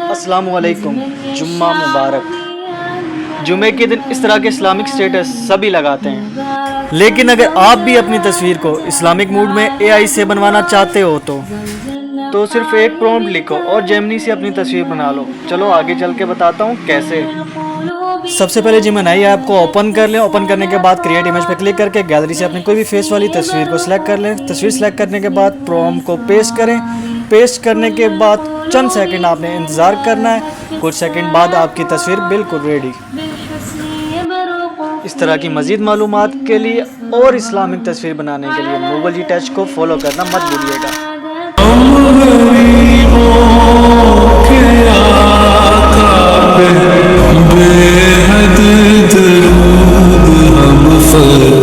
السلام علیکم، جمعہ مبارک۔ جمعے کے دن اس طرح کے اسلامک سٹیٹس سبھی لگاتے ہیں، لیکن اگر آپ بھی اپنی تصویر کو اسلامک موڈ میں اے آئی سے بنوانا چاہتے ہو تو صرف ایک پرومپٹ لکھو اور جیمنی سے اپنی تصویر بنا لو۔ چلو آگے چل کے بتاتا ہوں کیسے۔ سب سے پہلے جیمنائی ایپ کو اوپن کر لیں۔ اوپن کرنے کے بعد کریٹ امیج پہ کلک کر کے گیلری سے اپنی کوئی بھی فیس والی تصویر کو سلیکٹ کر لیں۔ تصویر سلیکٹ کرنے کے بعد پرومپٹ کو پیسٹ کریں۔ پیسٹ کرنے کے بعد چند سیکنڈ آپ نے انتظار کرنا ہے۔ کچھ سیکنڈ بعد آپ کی تصویر بالکل ریڈی۔ اس طرح کی مزید معلومات کے لیے اور اسلامک تصویر بنانے کے لیے موبل جی ٹچ کو فالو کرنا مت بھولیے گا۔ بے حد درود ہم